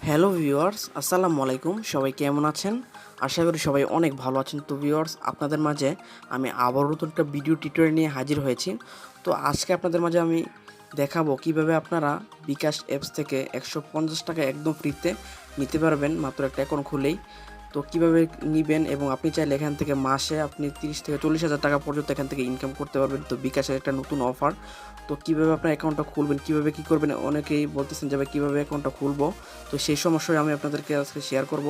Hello viewers, আসসালামু আলাইকুম। সবাই কেমন আছেন? আশা করি সবাই অনেক ভালো আছেন। তো ভিউয়ার্স, আপনাদের মাঝে আমি আবারও নতুন একটা ভিডিও টিউটোরিয়াল নিয়ে হাজির হয়েছি। তো আজকে আপনাদের মাঝে আমি দেখাবো কিভাবে আপনারা বিকাশ অ্যাপস থেকে 150 টাকা একদম ফ্রিতে নিতে পারবেন মাত্র একটা অ্যাকাউন্ট খুলেই। তো কীভাবে নিবেন এবং আপনি চাইলে এখান থেকে মাসে আপনি 30 থেকে 40,000 টাকা পর্যন্ত এখান থেকে ইনকাম করতে পারবেন। তো বিকাশের একটা নতুন অফার। তো কীভাবে আপনার অ্যাকাউন্টটা খুলবেন, কীভাবে কী করবেন, অনেকেই বলতেছেন যে ভাই কীভাবে অ্যাকাউন্টটা খুলবো। তো সেই সমস্যায় আমি আপনাদেরকে আজকে শেয়ার করব।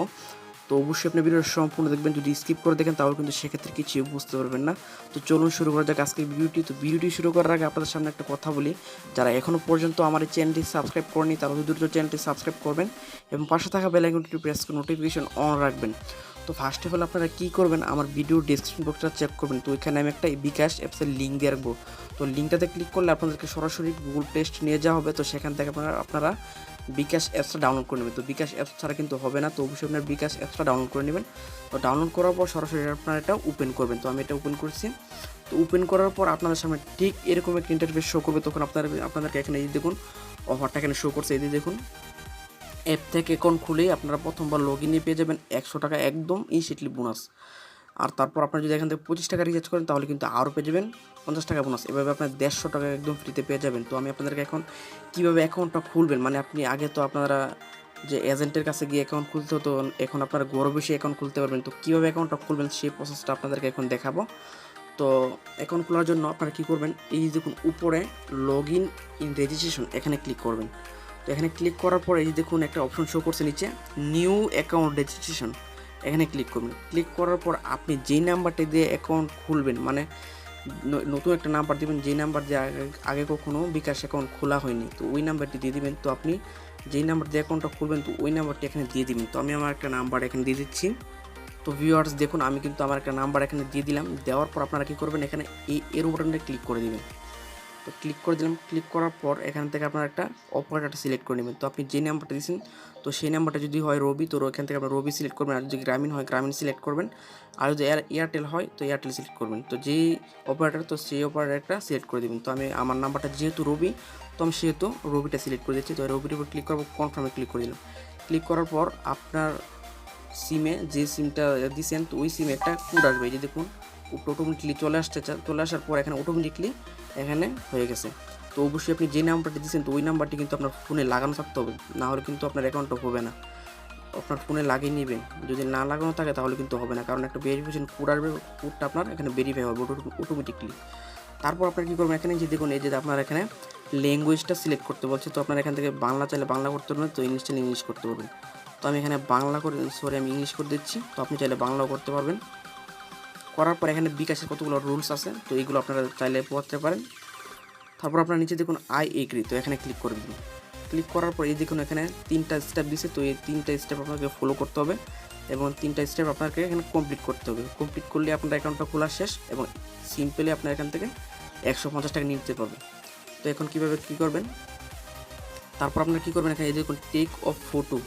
তো অবশ্যই আপনি ভিডিওটা সম্পূর্ণ দেখবেন। যদি স্কিপ করে দেখেন তাহলে কিন্তু সেক্ষেত্রে কিছুই বুঝতে পারবেন না। তো চলুন শুরু করা যাক আজকের ভিডিওটি। তো ভিডিওটি শুরু করার আগে আপনাদের সামনে একটা কথা বলি, যারা এখনও পর্যন্ত আমার এই চ্যানেলটি সাবস্ক্রাইব করেনি তারা দ্রুত চ্যানেলটি সাবস্ক্রাইব করবেন এবং পাশে থাকা বেল আইকনটি প্রেস করে নোটিফিকেশন অন রাখবেন। তো ফার্স্ট অফ অল আপনারা কী করবেন, আমার ভিডিও ডেসক্রিপশন বক্সটা চেক করবেন। তো এখানে আমি একটা বিকাশ অ্যাপসের লিঙ্ক দিয়ে রাখবো। তো লিঙ্কটাতে ক্লিক করলে আপনাদেরকে সরাসরি গুগল প্লে স্টোরে নিয়ে যাওয়া হবে। তো সেখান থেকে আপনারা বিকাশ অ্যাপসটা ডাউনলোড করে নেবেন। তো বিকাশ অ্যাপস ছাড়া কিন্তু হবে না। তো অবশ্যই আপনার বিকাশ অ্যাপসটা ডাউনলোড করে নেবেন। তো ডাউনলোড করার পর সরাসরি আপনারা এটা ওপেন করবেন। তো আমি এটা ওপেন করছি। তো ওপেন করার পর আপনাদের সামনে ঠিক এরকম একটা ইন্টারফেস শো করবে। তখন আপনাদেরকে এখানে এই দেখুন অফারটা এখানে শো করছে। এই দেখুন অ্যাপ থেকে অ্যাকাউন্ট খুলেই আপনারা প্রথমবার লগ ইনে পেয়ে যাবেন 100 টাকা একদম ইনস্ট্যান্টলি বোনাস। আর তারপর আপনারা যদি এখান থেকে 25 টাকা রিচার্জ করেন তাহলে কিন্তু আরও পেয়ে যাবেন 50 টাকা বোনাস। এভাবে আপনার 150 টাকা একদম ফ্রিতে পেয়ে যাবেন। তো আমি আপনাদেরকে এখন কীভাবে অ্যাকাউন্টটা খুলবেন, মানে আপনি আগে তো আপনারা যে এজেন্টের কাছে গিয়ে অ্যাকাউন্ট খুলতে হতো, এখন আপনারা ঘরে বসে অ্যাকাউন্ট খুলতে পারবেন। তো কীভাবে অ্যাকাউন্টটা খুলবেন সেই প্রসেসটা আপনাদেরকে এখন দেখাবো। তো অ্যাকাউন্ট খোলার জন্য আপনারা কী করবেন, এই দেখুন উপরে লগ ইন রেজিস্ট্রেশন এখানে ক্লিক করবেন। তো এখানে ক্লিক করার পর এই দেখুন একটা অপশন শো করছে নিচে নিউ অ্যাকাউন্ট রেজিস্ট্রেশন, এখানে ক্লিক করবেন। ক্লিক করার পর আপনি যেই নাম্বারটি দিয়ে অ্যাকাউন্ট খুলবেন, মানে নতুন একটা নাম্বার দিবেন, যেই নাম্বার দিয়ে আগে কখনো বিকাশ অ্যাকাউন্ট খোলা হয়নি, তো ওই নাম্বারটি দিয়ে দিবেন। তো আপনি যেই নাম্বার দিয়ে অ্যাকাউন্টটা খুলবেন তো ওই নাম্বারটি এখানে দিয়ে দিবেন। তো আমি আমার একটা নাম্বার এখানে দিয়ে দিচ্ছি। তো ভিউয়ার্স দেখুন আমি কিন্তু আমার একটা নাম্বার এখানে দিয়ে দিলাম। দেওয়ার পর আপনারা কী করবেন, এখানে এর বাটনটা ক্লিক করে দিবেন। তো ক্লিক করে দিলাম। ক্লিক করার পর এখান থেকে আপনার একটা অপারেটরটা সিলেক্ট করে নেবেন। তো আপনি যে নাম্বারটা দিয়েছেন তো সেই নাম্বারটা যদি হয় রবি, তো এখান থেকে আপনার রবি সিলেক্ট করবেন। আর যদি গ্রামীণ হয় গ্রামীণ সিলেক্ট করবেন। আর যদি এয়ারটেল হয় তো এয়ারটেল সিলেক্ট করবেন। তো যেই অপারেটর তো সেই অপারেটরটা সিলেক্ট করে দেবেন। তো আমি আমার নাম্বারটা যেহেতু রবি, তো আমি সেহেতু রবিটা সিলেক্ট করে দিচ্ছি। তো রবির উপর ক্লিক করবো, কনফার্মে ক্লিক করে দিলাম। ক্লিক করার পর আপনার সিমে যে সিমটা দিয়েছেন তো ওই সিমে একটা কোড আসবে। এই যে দেখুন অটোমেটিকলি চলে আসার পর এখানে অটোমেটিকলি এখানে হয়ে গেছে। তো অবশ্যই আপনি যে নাম্বারটি দিয়েছেন তো ওই নাম্বারটি কিন্তু আপনার ফোনে লাগানো থাকতে হবে, না হলে কিন্তু আপনার অ্যাকাউন্টটা হবে না। আপনার ফোনে লাগিয়ে নেবেন, যদি না লাগানো থাকে তাহলে কিন্তু হবে না, কারণ একটা ভেরিফিকেশন কোড আসবে, কোডটা আপনার এখানে ভেরিফাই হবে অটোমেটিকলি। তারপর আপনার কী করবেন, এখানে যে দেখুন এই যে আপনার এখানে ল্যাঙ্গুয়েজটা সিলেক্ট করতে বলছে। তো আপনার এখান থেকে বাংলা চাইলে বাংলা করতে পারবেন, তো ইংলিশ চাইলে ইংলিশ করতে পারবেন। তো আমি এখানে বাংলা করে আমি ইংলিশ করে দিচ্ছি। তো আপনি চাইলে বাংলাও করতে পারবেন। করার পর এখানে বিকাশের কতগুলো রুলস আছে, তো এইগুলো আপনারা চাইলে পড়তে পারেন। তারপর আপনার নিচে দেখুন আই এগ্রি, তো এখানে ক্লিক করে দিন। ক্লিক করার পর এই দেখুন এখানে 3টা স্টেপ দিচ্ছে। তো এই 3টা স্টেপ আপনাকে ফলো করতে হবে এবং 3টা স্টেপ আপনাকে এখানে কমপ্লিট করতে হবে। কমপ্লিট করলে আপনার অ্যাকাউন্টটা খোলা শেষ এবং সিম্পলি আপনার এখান থেকে 150 টাকা নিতে পারবে। তো এখন কীভাবে কী করবেন, তারপর আপনারা কী করবেন, এখানে এই দেখুন টেক অফ ফটো,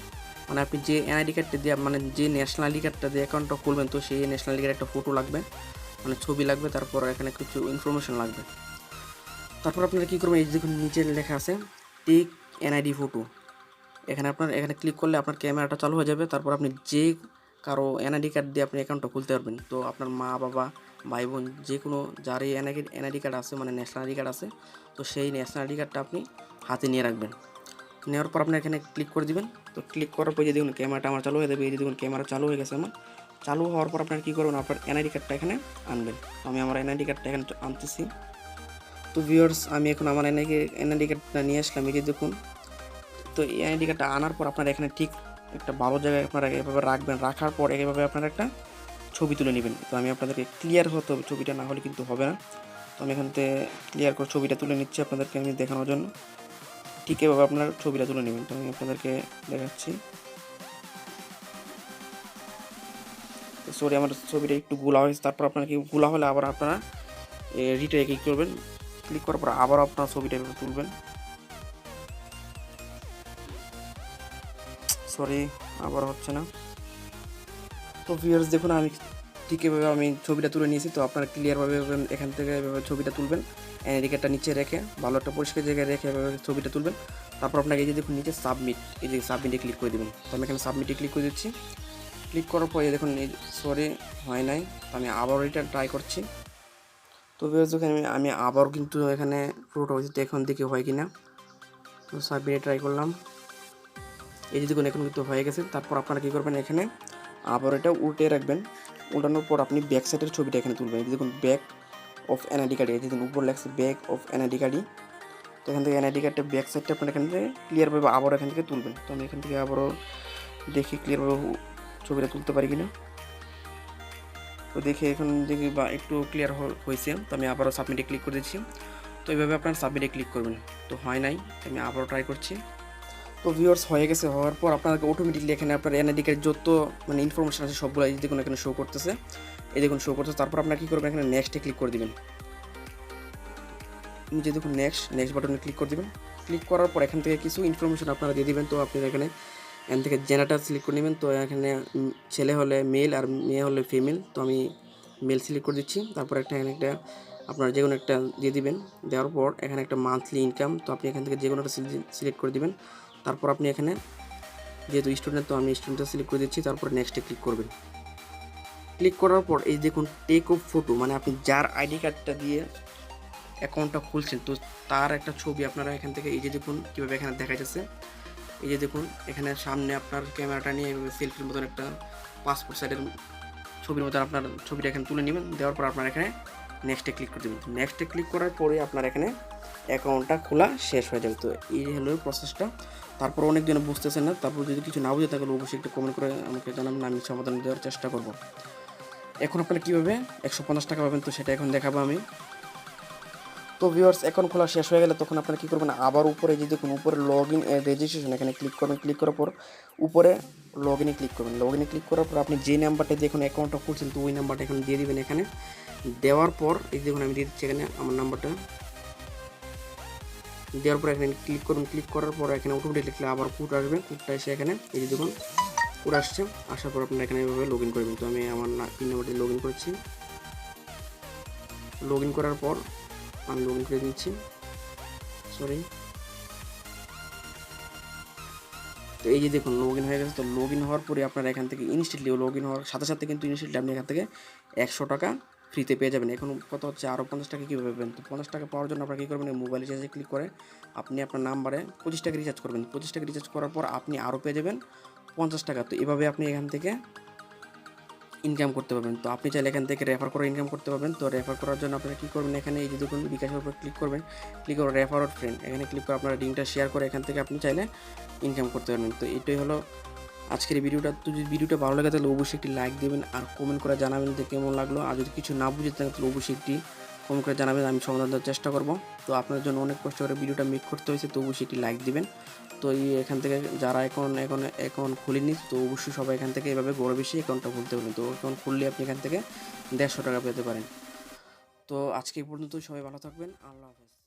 মানে আপনি যে এনআইডি কার্ডটা দিয়ে মানে যে ন্যাশনাল আইডি কার্ডটা দিয়ে অ্যাকাউন্টটা খুলবেন তো সেই ন্যাশনাল আইডি কার্ডের একটা ফটো লাগবে, মানে ছবি লাগবে। তারপর এখানে কিছু ইনফরমেশন লাগবে। তারপর আপনারা কী করবেন, এই দেখুন নিচে লেখা আছে টেক এনআইডি ফটো, এখানে ক্লিক করলে আপনার ক্যামেরাটা চালু হয়ে যাবে। তারপর আপনি যে কারো এনআইডি কার্ড দিয়ে আপনি অ্যাকাউন্টটা খুলতে পারবেন। তো আপনার মা বাবা ভাই বোন যে কোনো যারই এনআইডি কার্ড আছে, মানে ন্যাশনাল আইডি কার্ড আছে, তো সেই ন্যাশনাল আইডি কার্ডটা আপনি হাতে নিয়ে রাখবেন। নেওয়ার পর আপনি এখানে ক্লিক করে দিবেন। তো ক্লিক করার পর যে দেখুন ক্যামেরাটা আমার চালু হয়ে যাবে। এই যে দেখুন ক্যামেরা চালু হয়ে গেছে আমার। চালু হওয়ার পর আপনার কী করবেন, আপনার এনআইডি কার্ডটা এখানে আনবেন। তো আমি আমার এনআইডি কার্ডটা এখানে আনতেছি। তো ভিউয়ার্স আমি এখন আমার এনআইডি কার্ডটা নিয়ে আসলাম। এই যে দেখুন, তো এই এনআইডি কার্ডটা আনার পর আপনারা এখানে ঠিক একটা ভালো জায়গায় আপনারা এভাবে রাখবেন। রাখার পর এভাবে আপনারা একটা ছবি তুলে নেবেন। তো আমি আপনাদেরকে ক্লিয়ার হতে হবে, ছবিটা না হলে কিন্তু হবে না। তো আমি এখান থেকে ক্লিয়ার করে ছবিটা তুলে নিচ্ছি আপনাদেরকে আমি দেখানোর জন্য। ঠিক এভাবে আপনার ছবিটা তুলে নেবেন। তো আমি আপনাদেরকে দেখাচ্ছি। সরি আমার ছবিটা একটু গোলা হয়েছে। তারপর আপনার কি গোলা হলে আবার আপনারা রিটায় ক্লিক করবেন। ক্লিক করার পর আবার আপনার ছবিটা এভাবে তুলবেন। সরি আবার হচ্ছে না। তো ভিউয়ার্স দেখুন আমি ঠিক এভাবে আমি ছবিটা তুলে নিয়েছি। তো আপনারা ক্লিয়ারভাবে এখান থেকে এভাবে ছবিটা তুলবেন, এনআইডি কার্ডটা নিচে রেখে ভালো একটা পরিষ্কার জায়গায় রেখে এভাবে ছবিটা তুলবেন। তারপর আপনাকে এই যে দেখুন নিচে সাবমিট, এই যে সাবমিটে ক্লিক করে দেবেন। তো আমি এখানে সাবমিটে ক্লিক করে দিচ্ছি। ক্লিক করার পরে দেখুন এই সরি হয় নাই, তো আমি আবার এটা ট্রাই করছি। তো দেখেন আমি আবারও কিন্তু এখানে পুরোটা হয়েছে, এখন দেখি হয় কিনা। তো সাবমিটে ট্রাই করলাম, এই যে দেখুন এখন কিন্তু হয়ে গেছে। তারপর আপনারা কী করবেন, এখানে আবার এটা উল্টে রাখবেন। উল্টানোর পর আপনি ব্যাক সাইডের ছবিটা এখানে তুলবেন। এই যে দেখুন ব্যাক অফ এনআইডি কার্ড, এই যে দেখুন উপর লেখছে ব্যাক অফ এনআইডি কার্ডই। তো এখান থেকে এনআইডি কার্ডটা ব্যাক সাইডটা আপনার এখান থেকে ক্লিয়ারভাবে আবার এখান থেকে তুলবেন। তো আমি এখান থেকে আবারও দেখি ক্লিয়ারভাবে ছবিটা তুলতে পারি কিনা। তো দেখি এখন দেখি বা একটু ক্লিয়ার হয়েছে। তো আমি আবারও সাবমিটে ক্লিক করে দিচ্ছি। তো এইভাবে আপনার সাবমিটে ক্লিক করবেন। তো হয় নাই, তো আমি আবারও ট্রাই করছি। তো ভিউয়ার্স হয়ে গেছে। হওয়ার পর আপনাকে অটোমেটিকলি এখানে আপনার এনআইডি কার্ড যত মানে ইনফরমেশন আছে সবগুলো এই দেখুন এখানে শো করতেছে, এই দেখুন শো করতেছে। তারপর আপনার কী করবেন, এখানে নেক্সটে ক্লিক করে দেবেন। নিচে দেখুন নেক্সট বাটনে ক্লিক করে দেবেন। ক্লিক করার পর এখান থেকে কিছু ইনফরমেশন আপনারা দিয়ে দেবেন। তো আপনি এখানে থেকে জেনারেটর সিলেক্ট করে নেবেন। তো এখানে ছেলে হলে মেল আর মেয়ে হলে ফিমেল, তো আমি মেল সিলেক্ট করে দিচ্ছি। তারপর এখানে একটা আপনারা যে কোনো একটা দিয়ে দিবেন। দেওয়ার পর এখানে একটা মান্থলি ইনকাম, তো আপনি এখান থেকে যে কোনো একটা সিলেক্ট করে দিবেন। তারপর আপনি এখানে যেহেতু স্টুডেন্ট, তো আমি স্টুডেন্টটা সিলেক্ট করে দিচ্ছি। তারপর নেক্সটে ক্লিক করবেন। ক্লিক করার পর এই দেখুন টেক অফ ফটো, মানে আপনি যার আইডি কার্ডটা দিয়ে অ্যাকাউন্টটা খুলছেন, তো তার একটা ছবি আপনারা এখান থেকে এই যে দেখুন কীভাবে এখানে দেখা যাচ্ছে। এই যে দেখুন এখানে সামনে আপনার ক্যামেরাটা নিয়ে সেলফির মতন একটা পাসপোর্ট সাইজের ছবির মতন আপনার ছবিটা এখানে তুলে নেবেন। দেওয়ার পর আপনার এখানে নেক্সটে ক্লিক করে দেবেন। নেক্সটে ক্লিক করার পরে আপনার এখানে অ্যাকাউন্টটা খোলা শেষ হয়ে যাবে। তো এই হলো প্রসেসটা। তারপর অনেকজন বুঝতেছেন না, তারপর যদি কিছু না বুঝে তাহলে অবশ্যই একটু কমেন্ট করে আমাকে জানাবেন, আমি সমাধান দেওয়ার চেষ্টা করব। এখন আপনারা কীভাবে 150 টাকা পাবেন, তো সেটা এখন দেখাবো আমি। তো ভিউয়ার্স অ্যাকাউন্ট খোলা শেষ হয়ে গেলে তখন আপনারা কী করবেন, আবার উপরে যে দেখুন উপরে লগ ইন রেজিস্ট্রেশন এখানে ক্লিক করবেন। ক্লিক করার পর উপরে লগ ইনে ক্লিক করবেন। লগ ইনে ক্লিক করার পর আপনি যে নাম্বারটা দিয়ে এখন অ্যাকাউন্টটা খুলছেন, তো ওই নাম্বারটা এখানে দিয়ে দিবেন। এখানে দেওয়ার পর এই দেখুন আমি দিয়ে দিচ্ছি এখানে আমার নাম্বারটা। দেওয়ার পর এখানে ক্লিক করুন। ক্লিক করার পর এখানে অটোমেটিক লিখলে আবার কোড আসবে। কোডটা এসে এখানে এই যে দেখুন কোড আসছে। আসার পর আপনারা এখানে এইভাবে লগ ইন করবেন। তো আমি আমার পিন নাম্বার দিয়ে লগ ইন করেছি। লগ ইন করার পর আমি লগ ইন করে দিচ্ছি, সরি। তো এই যে দেখুন লগ ইন হয়ে গেছে। তো লগ ইন হওয়ার পরে আপনারা এখান থেকে ইনস্ট্যান্টলি লগ ইন হওয়ার সাথে সাথে কিন্তু ইনস্ট্যান্টলি আপনি এখান থেকে 100 টাকা ফ্রিতে পেয়ে যাবেন। এখন কত হচ্ছে আরও 50 টাকা কীভাবে পাবেন, তো 50 টাকা পাওয়ার জন্য আপনারা কী করবেন, মোবাইল রিচার্জে ক্লিক করে আপনি আপনার নাম্বারে 25 টাকা রিচার্জ করবেন। 25 টাকা রিচার্জ করার পর আপনি আরও পেয়ে যাবেন 50 টাকা। তো এভাবে আপনি এখান থেকে ইনকাম করতে পারবেন। তো আপনি চাইলে এখান থেকে রেফার করে ইনকাম করতে পারবেন। তো রেফার করার জন্য আপনারা কী করবেন, এখানে এই যে দেখুন বিকাশের উপর ক্লিক করবেন। ক্লিক করে রেফার আউট ফ্রেন্ড, এখানে ক্লিক করে আপনারা লিঙ্কটা শেয়ার করে এখান থেকে আপনি চাইলে ইনকাম করতে পারবেন। তো এটাই হলো আজকের এই ভিডিওটা। তো যদি ভিডিওটা ভালো লাগে তাহলে অবশ্যই একটি লাইক দেবেন আর কমেন্ট করে জানাবেন যে কেমন লাগলো। আর যদি কিছু না বুঝে থাকেন তাহলে অবশ্যই একটি কমেন্ট করে জানাবেন, আমি সমাধান দেওয়ার চেষ্টা করব। তো আপনার জন্য অনেক কষ্ট করে ভিডিওটা মেক করতে হয়েছে, তো অবশ্যই একটি লাইক দিবেন। তো এই এখান থেকে যারা অ্যাকাউন্ট খুলিনি, তো অবশ্যই সবাই এখান থেকে এভাবে গড়ে বেশি অ্যাকাউন্টটা খুলতে পারেন। তো অ্যাকাউন্ট খুললে আপনি এখান থেকে 150 টাকা পেতে পারেন। তো আজকে এই পর্যন্ত, সবাই ভালো থাকবেন। আল্লাহ হাফেজ।